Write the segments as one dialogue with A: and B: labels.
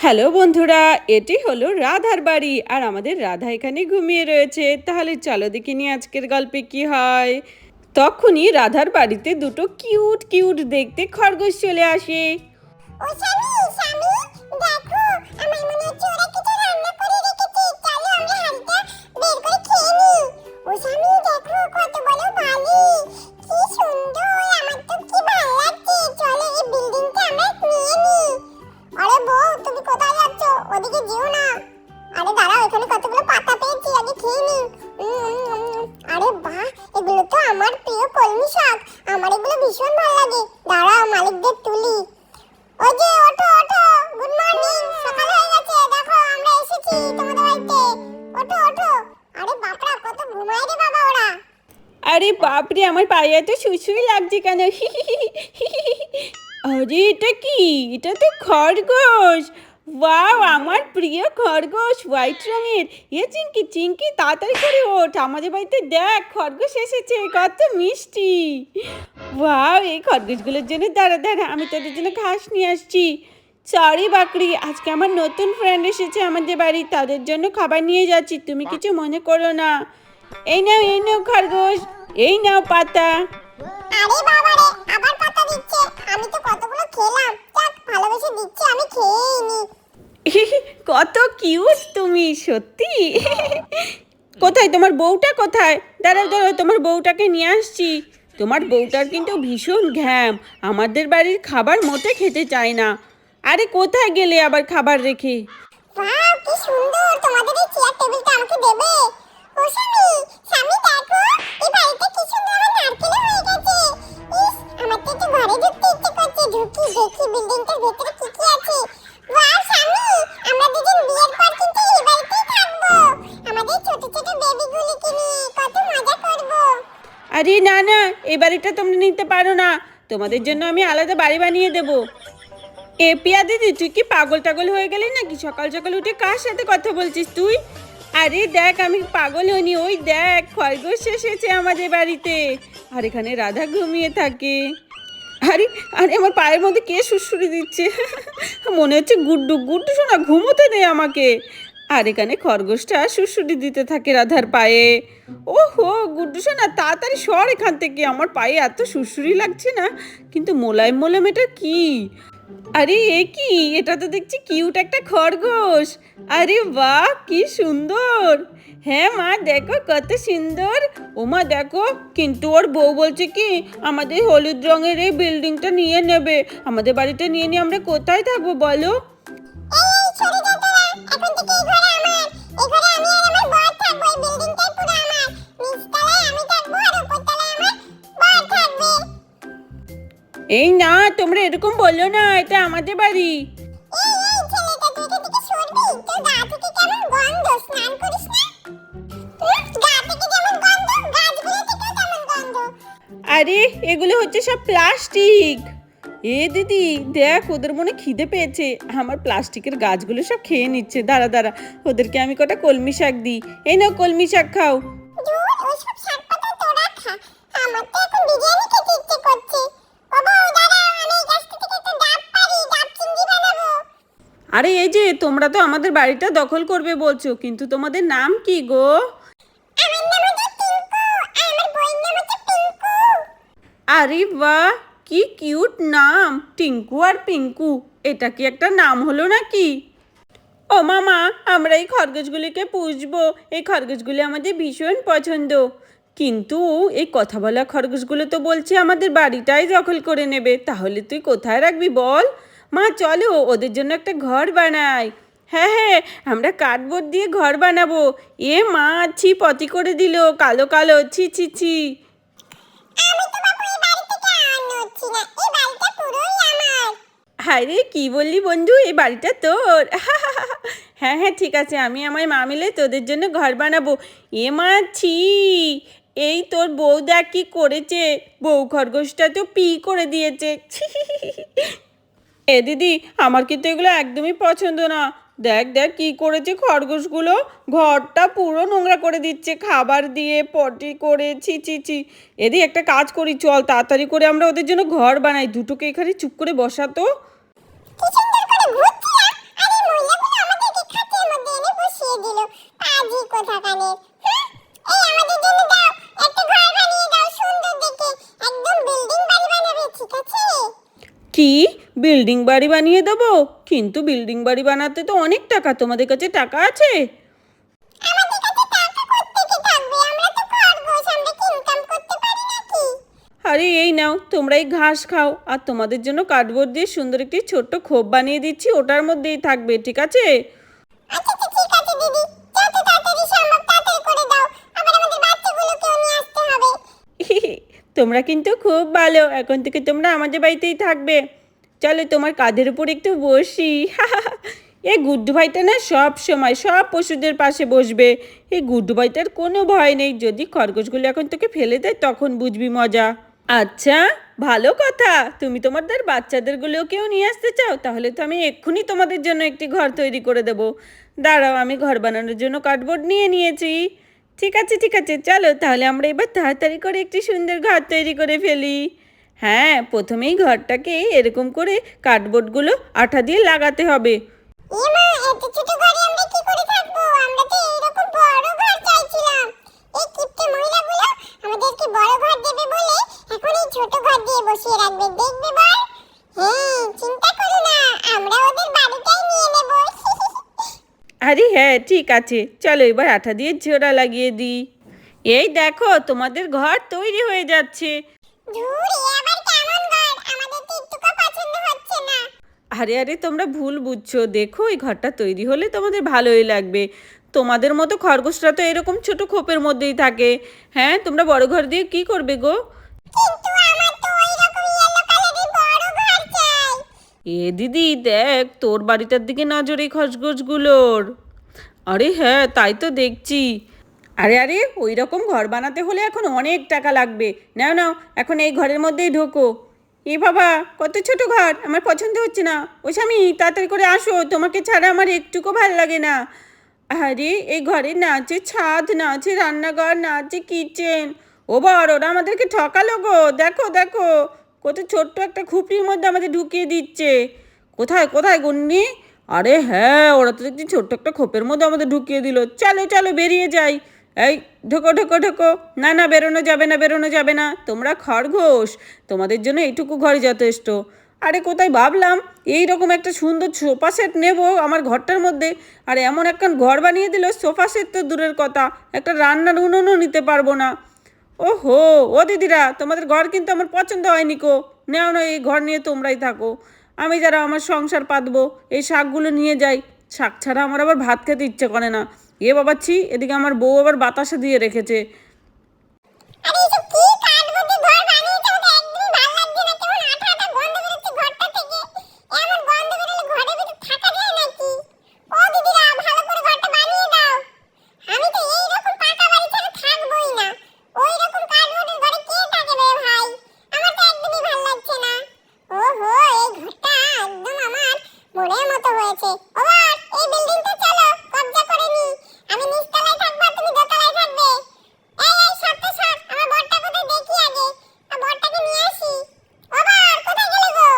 A: Hello বন্ধুরা, এটি হলো রাধার বাড়ি আর আমাদের রাধা এখানে ঘুমিয়ে রয়েছে। তাহলে চলো দেখে নিই আজকের গল্পে কি হয়। তখনই রাধার বাড়িতে দুটো কিউট কিউট দেখতে খরগোশ চলে আসে।
B: ও স্বামী স্বামী দেখো, আমার মনে হচ্ছে ওরা কিছু রান্না করে রেখেছে। চলো আমরা হাঁড়িটা বের করে খেয়ে নিই। ও স্বামী দেখো, কত বড় বালি, কি সুন্দর, আমার তো কি ভালো লাগছে। চলো এই বিল্ডিংটা আমরা নিয়ে নিই। আরে বউ, তুমি কোথায় যাচ্ছ? ওদিকে যেও না। আরে দাঁড়াও, এখানে কতগুলো পাতা পেয়েছি, আগে খেয়ে নিই। আরে বাহ, এগুলো তো আমার প্রিয় কলমি শাক। আমার এগুলো ভীষণ ভালো লাগে। দাঁড়াও, মালিকদের তুলি। ওই যে ওঠো ওঠো, গুড মর্নিং, সকাল হয়ে গেছে, দেখো আমরা এসেছি তোমাদের বাড়িতে। ওঠো ওঠো। আরে বাপরা, কত ঘুমায় রে বাবা ওরা।
A: আরে বাপরে, আমার পায়ে এত সুসুই লাগছে কেন? আরে এটা কি? এটা তো খরগোশ। ওয়াও, আমার প্রিয় খরগোশ, হোয়াইট রঙের। চিঙ্কি চিঙ্কি, তাড়াতাড়ি করে ওঠ, আমাদের বাড়িতে দেখ খরগোশ এসেছে, কত মিষ্টি। ওয়াও, এই খরগোশগুলোর জন্য দাঁড়া দাঁড়া, আমি তোদের জন্য ঘাস নিয়ে আসছি। সরি বাকরি, আজকে আমার নতুন ফ্রেন্ড এসেছে আমাদের বাড়ি, তাদের জন্য খাবার নিয়ে যাচ্ছি, তুমি কিছু মনে করো না। এই নাও খরগোশ, এই নাও পাতা।
B: আরে বাবা রে, আবার পাতা দিচ্ছে। আমি তো কতগুলো খেলাম, যাক ভালোবেসে দিচ্ছে, আমি খেয়েই নি।
A: কত কিউট তুমি, সত্যি। কোথায় তোমার বউটা? কোথায়? দাঁড়াও দাঁড়াও, তোমার বউটাকে নিয়ে আসছি। তোমার বউটার কিন্তু ভীষণ ঘ্যাম, আমাদের বাড়ির খাবার মোটে খেতে চায় না। আরে কোথায় গেলে আবার খাবার রেখে?
B: ওয়াও, কি সুন্দর, তোমাদের এই চেয়ার টেবিলটা আমাকে দেবে? ও স্বামী স্বামী দেখো, এই বাড়িটা কি সুন্দর, আমার নারকেল হয়ে গেছে। ইস, আমার তো একটু ঘরে ঢুকতে ইচ্ছে করছে। ঢুকি দেখি বিল্ডিংটার ভেতরে কি কি আছে। ওয়াও স্বামী, আমরা দুজন বিয়ের পর কিন্তু এই বাড়িতেই থাকবো। আমাদের ছোট ছোট বেবিগুলিকে নিয়ে কত মজা করবো।
A: আরে না না, এই বাড়িটা তোমরা নিতে পারো না, তোমাদের জন্য আমি আলাদা বাড়ি বানিয়ে দেবো। পিয়া দিদি, তুই কি পাগল টাগল হয়ে গেলি নাকি? সকাল সকাল উঠে কার সাথে কথা বলছিস তুই? আরে দেখ, আমি পাগল হইনি, ওই দেখ খরগোশ এসেছে আমাদের বাড়িতে। আর এখানে রাধা ঘুমিয়ে থাকে। আরে আরে, আমার পায়ের মধ্যে কে সুড়সুড়ি দিচ্ছে? মনে হচ্ছে গুড্ডু। গুড্ডু শোনা, ঘুমোতে দে আমাকে। আর এখানে খরগোশটা সুড়সুড়ি দিতে থাকে রাধার পায়ে। ওহো গুড্ডু শোনা, তাড়াতাড়ি সর এখান থেকে, আমার পায়ে এত সুড়সুড়ি লাগছে না। কিন্তু মোলায়েম মোলায়েম, এটা কি? আরে এ কি? এটা তো দেখছি কিউট একটা খরগোশ। আরে বাহ, কি সুন্দর। হ্যাঁ মা, দেখো কত সুন্দর। ও মা দেখো, কিন্তু ওর বউ বলছে কি আমাদের হলুদ রঙের এই বিল্ডিংটা নিয়ে নেবে। আমাদের বাড়িটা নিয়ে নিয়ে আমরা কোথায় থাকবো বলো?
B: এই সরে যা তোরা, এখন থেকে এই ঘরে আমার। এই ঘরে আমি আর আমার বর থাকবো। এই বিল্ডিংটাই পুরো আমার। নিচতলায় আমি থাকবো আর উপরতলায় আমার বর থাকবে।
A: এই না, তোমরা এরকম বললো না, এটা আমাদের বাড়ি।
B: এই ছেলেটা, তুই এখান থেকে সরবি? তোর গা থেকে কেমন গন্ধ, স্নান করিস না? গা থেকে যেমন গন্ধ, গাছগুলো থেকেও তেমন গন্ধ।
A: আরে এগুলো হচ্ছে সব প্লাস্টিক। দিদি দেখ, ওদের মনে খিদে পেয়েছে, আমার প্লাস্টিকের গাছগুলো সব খেয়ে নিচ্ছে। দাঁড়া দাঁড়া, ওদেরকে আমি কটা কলমি শাক দিই। এই নাও কলমি শাক খাও।
B: ধুর, ওইসব শাকপাতা তোরা খা, আমার তো এখন বিরিয়ানি খেতে ইচ্ছে করছে। বাবা দাঁড়াও, আমি এই গাছটা থেকে একটা ডাব পারি, ডাব চিংড়ি বানাবো।
A: আরে এই যে, তোমরা তো আমাদের বাড়িটা দখল করবে বলছো, কিন্তু তোমাদের নাম কি গো?
B: আমার নাম হচ্ছে টিঙ্কু, আর আমার বইয়ের নাম হচ্ছে পিঙ্কু।
A: আরে বাহ, কি কিউট নাম, টিঙ্কু আর পিঙ্কু। এটা কি একটা নাম হলো নাকি? ও মামা, আমরা এই খরগোশগুলিকে পুষবো। এই খরগোশগুলি আমাদের ভীষণ পছন্দ। কিন্তু এই কথা বলা খরগোশগুলো তো বলছে আমাদের বাড়িটাই দখল করে নেবে। তাহলে তুই কোথায় রাখবি বল? মা চলো ওদের জন্য একটা ঘর বানাই। হ্যাঁ হ্যাঁ, আমরা কাঠবোর্ড দিয়ে ঘর বানাবো। মা, ছি, পটি করে দিল, কালো কালো, ছি ছি ছি।
B: আমি তো বাবু এই বাড়ি থেকে আর নড়ছি না, এই বাড়িটা পুরোই আমার।
A: হায় রে, কি বললি বন্ধু, এই বাড়িটা তোর? হ্যাঁ হ্যাঁ ঠিক আছে, আমি আমার মা মিলে তোদের জন্য ঘর বানাবো। মা, ছি, এই তোর বউ দেখ কি করেছে, বউ খরগোশটা তো পি করে দিয়েছে। দিদি, আমার কিন্তু এগুলো একদমই পছন্দ না। দেখ দেখ কি করেছে খরগোশগুলো, ঘরটা পুরো নোংরা করে দিচ্ছে খাবার দিয়ে, পটি করে, ছি ছি ছি। একটা কাজ করি, চল তাড়াতাড়ি করে আমরা ওদের জন্য ঘর বানাই। দুটোকে এখানে চুপ করে বসাতো।
B: কি সুন্দর করে ঘুরছিলাম, আরে
A: বিল্ডিং বাড়ি বানিয়ে দেবো, কিন্তু বিল্ডিং বাড়ি বানাতে তো অনেক টাকা। তোমাদের কাছে টাকা আছে?
B: আমাদের কাছে টাকা কোত্থেকে থাকবে? আমরা তো খরগোশ, আমরা কি ইনকাম করতে পারি নাকি?
A: আরে এই নাও, তোমরা এই ঘাস খাও, আর তোমাদের জন্য কার্ডবোর্ড দিয়ে সুন্দর একটি ছোট্ট খোপ বানিয়ে দিচ্ছি, ওটার মধ্যেই থাকবে, ঠিক আছে?
B: আচ্ছা আচ্ছা, ঠিক আছে দিদি, যত তাড়াতাড়ি সম্ভব তাড়াতাড়ি করে দাও, আবার আমাদের বাচ্চাগুলোকেও নিয়ে আসতে হবে।
A: তোমরা কিন্তু খুব ভালো, এখন থেকে তোমরা আমাদের বাড়িতেই থাকবে। চলো তোমার কাঁধের উপর একটু বসি। এই গুড্ডু ভাইটা না সব সময় সব পশুদের পাশে বসবে। এই গুড্ডু ভাইটার কোনো ভয় নেই, যদি খরগোশগুলো এখন তোকে ফেলে দেয় তখন বুঝবি মজা। আচ্ছা, ভালো কথা, তুমি তোমাদের বাচ্চাদেরগুলোকেও নিয়ে আসতে চাও? তাহলে তো আমি এক্ষুনি তোমাদের জন্য একটি ঘর তৈরি করে দেবো। দাঁড়াও, আমি ঘর বানানোর জন্য কার্ডবোর্ড নিয়ে নিয়েছি। ঠিক আছে ঠিক আছে, চলো তাহলে আমরা এবার তাড়াতাড়ি করে একটি সুন্দর ঘর তৈরি করে ফেলি। হ্যাঁ, প্রথমেই ঘরটাকে এরকম করে কার্ডবোর্ডগুলো আঠা দিয়ে লাগাতে হবে।
B: মা, এত ছোট ঘরে আমরা কি করে থাকবো? আমরা তো এইরকম বড় ঘর চাইছিলাম। এই কিপ্টে মহিলাগুলো আমাদেরকে বড় ঘর দেবে বলে এখন এই ছোট ঘর দিয়ে বসিয়ে রাখবে, দেখবে বল? হ্যাঁ, চিন্তা করো না, আমরা ওদের বাড়িটাই নিয়ে নেব।
A: আরে হ্যাঁ, ঠিক আছে, চলো এবার আঠা দিয়ে জোড়া লাগিয়ে দিই। এই দেখো, তোমাদের ঘর তৈরি হয়ে যাচ্ছে।
B: ধুর, এ আবার কেমন ঘর? আমাদের তো একটুকু পছন্দ হচ্ছে না।
A: আরে আরে, তোমরা ভুল বুঝছো, দেখো এই ঘরটা তৈরি হলে তোমাদের ভালোই লাগবে। তোমাদের মতো খরগোশরা তো এরকম ছোট খোপের মধ্যেই থাকে। হ্যাঁ, তোমরা বড় ঘর দিয়ে কি করবে গো?
B: কিন্তু আমার তো ওইরকম ইয়েলো কালারের বড় ঘর চাই।
A: এ দিদি দেখ, তোর বাড়িটার দিকে নজর এই খরগোশগুলোর। আরে হ্যাঁ, তাই তো দেখছি। আরে আরে, ওই রকম ঘর বানাতে হলে এখন অনেক টাকা লাগবে। নাও নাও, এখন এই ঘরের মধ্যেই ঢোকো। এ বাবা, কত ছোট ঘর, আমার পছন্দ হচ্ছে না। ও স্বামী, তাড়াতাড়ি করে আসো, তোমাকে ছাড়া আমার একটুকু ভালো লাগে না। আরে, এই ঘরে না আছে ছাদ, না আছে রান্নাঘর, না আছে কিচেন। ও বর, ওরা আমাদেরকে ঠকালো গো। দেখো দেখো, কত ছোট্ট একটা খুপড়ির মধ্যে আমাদের ঢুকিয়ে দিচ্ছে। কোথায় কোথায় গন্নি? আরে হ্যাঁ, ওরা তো দেখছি ছোট্ট একটা খোপের মধ্যে আমাদের ঢুকিয়ে দিল। চলো চলো, বেরিয়ে যাই। এই, ঢোকো ঢোকো ঢোকো। না না, বেরোনো যাবে না, বেরোনো যাবে না, তোমরা খরগোশ, তোমাদের জন্য এইটুকু ঘর যথেষ্ট। আরে কোথায় ভাবলাম এই রকম একটা সুন্দর সোফা সেট নেব আমার ঘরটার মধ্যে, আর এমন একটা ঘর বানিয়ে দিল, সোফা সেট তো দূরের কথা, একটা রান্নার উনুনও নিতে পারবো না। ওহো, ও দিদিরা, তোমাদের ঘর কিন্তু আমার পছন্দ হয়নি কো। নেও না, এই ঘর নিয়ে তোমরাই থাকো। আমি যারা আমার সংসার পাতবো, এই শাকগুলো নিয়ে যাই। শাক ছাড়া আমার আবার ভাত খেতে ইচ্ছে করে না। এ বাবাচ্ছি, এদিকে আমার বউ আবার বাতাসা দিয়ে রেখেছে।
B: আরে এসব কি কাঠবোর্ডের ঘর বানিয়েছে? আমাদের একদমই ভালো লাগছে না, কেমন আঠা আঠা গন্ধ বেরোচ্ছে ঘরটা থেকে। এমন গন্ধ বেরোলে ঘরের ভিতর থাকা যায় নাকি? ও দিদিরা, ভালো করে ঘরটা বানিয়ে দাও। আমি তো এইরকম পাকা বাড়ি ছাড়া থাকবোই না। ওই রকম কাঠবোর্ডের ঘরে কে থাকে রে ভাই? আমার তো একদমই ভালো লাগছে না। ওহো, এই ঘরটা একদম আমার মনের মতো হয়েছে। ওবার এই বিল্ডিংটা চলো কবজা করে নি। আমি নিচতলায় থাকবো, তুমি দোতলায় থাকবে। এই এই, সরতে সর, আমার বরটা কোথায় দেখি আগে। বরটাকে নিয়ে আসি। ওবার কোথায় গেলে গো?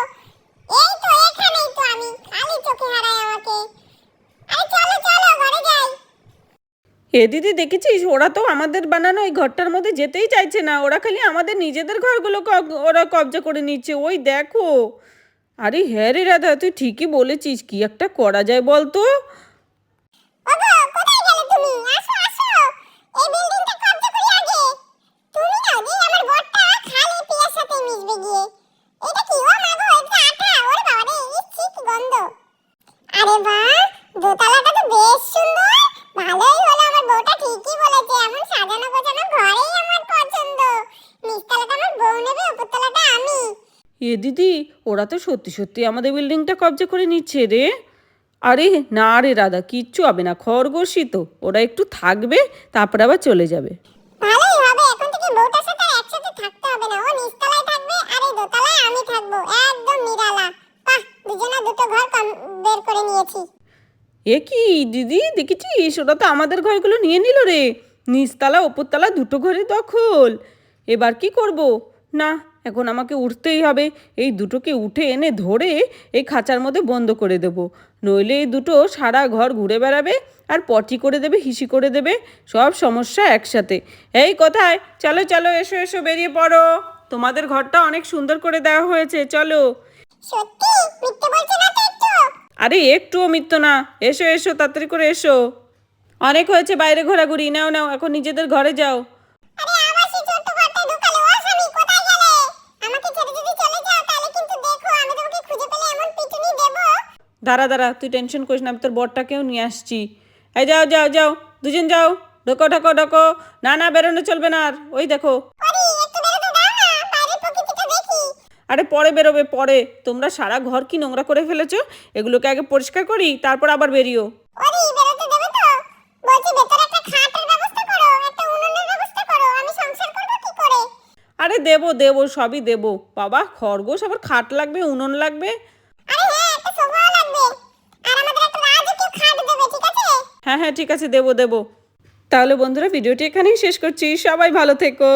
B: এই তো এখানেই তো, আমি খালি চোখে হারায় আমাকে। আরে চলো চলো, ঘরে যাই।
A: এ দিদি, দেখেছিস, ওরা তো আমাদের বানানো এই ঘরটার মধ্যে যেতেই চাইছে না, ওরা খালি আমাদের নিজেদের ঘরগুলো ওরা কবজা করে নিচ্ছে, ওই দেখো। আরে হ্যাঁ রে রাধা, তুই ঠিকই বলেছিস, কি একটা করা যায় বলতো।
B: ওগো, কোথায় গেলে তুমি? আসো আসো, এই বিল্ডিংটা কবজা করি আগে। তুমি না যে আমার বরটা খালি পিয়ার সাথে মিশবে গিয়ে। এটা কি? ও মা গো, এটা আঠা। ওরে বাবা রে, ইচ্ছি কি গন্ধ। আরে বাহ, দোতলাটা তো বেশ সুন্দর। ভালোই হলো, আমার বউটা ঠিকই বলেছে, এমন সাজানো গোছানো ঘরেই আমার পছন্দ। নিচতলাটা আমার বউ নেবে, উপরতলাটা আমি।
A: এ দিদি, ওরা তো সত্যি সত্যি আমাদের বিল্ডিংটা কবজা করে নিচ্ছে রে। আরে না রে রাধা, কিচ্ছু হবে না, খরগোশই তো, ওরা একটু থাকবে, তারপরে আবার চলে যাবে।
B: ভালোই হবে, এখন থেকে বউটার সাথে আর একসাথে থাকতে হবে না। ও নিচতলায় থাকবে আর এই দোতলায় আমি থাকবো, একদম নিরালা। বাহ, দুজনা দুটো ঘর বের করে নিয়েছি।
A: এ কি দিদি, দেখেছিস, ওরা তো আমাদের ঘরগুলো নিয়ে নিল রে। নিচতলা ওপরতলা দুটো ঘরে দখল। এবার কি করব? না, এখন আমাকে উঠতেই হবে। এই দুটোকে উঠে এনে ধরে এই খাঁচার মধ্যে বন্ধ করে দেব। নইলে এই দুটো সারা ঘর ঘুরে বেড়াবে আর পটি করে দেবে, হিসি করে দেবে, সব সমস্যা একসাথে। এই কোথায়? চলো চলো, এসো এসো, বেরিয়ে পড়ো। তোমাদের ঘরটা অনেক সুন্দর করে দেওয়া হয়েছে, চলো।
B: সত্যি মিথ্যে বলছো না তো একটু?
A: আরে একটুও মিথ্যে না, এসো এসো তাড়াতাড়ি করে এসো। অনেক হয়েছে বাইরে ঘোরাঘুরি, নাও নাও এখন নিজেদের ঘরে যাও।
B: আরে আবার সেই ছোট্ট ঘরটায় ঢুকালে। ও স্বামী কোথায় গেলে? আমাকে ছেড়ে যদি চলে যাও তাহলে কিন্তু দেখো আমি তোমাকে খুঁজে পেলে এমন পিটুনি দেবো।
A: দাঁড়া দাঁড়া, তুই টেনশন করিস না, আমি তোর বরটাকেও নিয়ে আসছি। এই যাও যাও যাও, দুজন যাও, ঢোকো ঢোকো ঢোকো। না না, বেরোনো চলবে না আর, ওই দেখো।
B: আরে একটু বেরোতে দাও না, বাইরের প্রকৃতিটা দেখি।
A: আরে পরে বেরোবে পরে, তোমরা সারা ঘর কি নোংরা করে ফেলেছো, এগুলোকে আগে পরিষ্কার করি তারপর আবার বেরিও।
B: আরে বেরোতে দেবে তো? বলছি ভেতরে একটা খাটের ব্যবস্থা করো, একটা উনুনের ব্যবস্থা করো, আমি সংসার করবো কি করে?
A: আরে দেবো দেবো, সবই দেবো। বাবা, খরগোশ আবার খাট লাগবে, উনুন লাগবে।
B: আরে হ্যাঁ, একটা সোফাও লাগবে। আর আমাদের একটা রাজকীয় খাট দেবে, ঠিক আছে?
A: হ্যাঁ হ্যাঁ ঠিক আছে, দেবো দেবো। তাহলে বন্ধুরা ভিডিওটি এখানেই শেষ করছি, সবাই ভালো থেকো।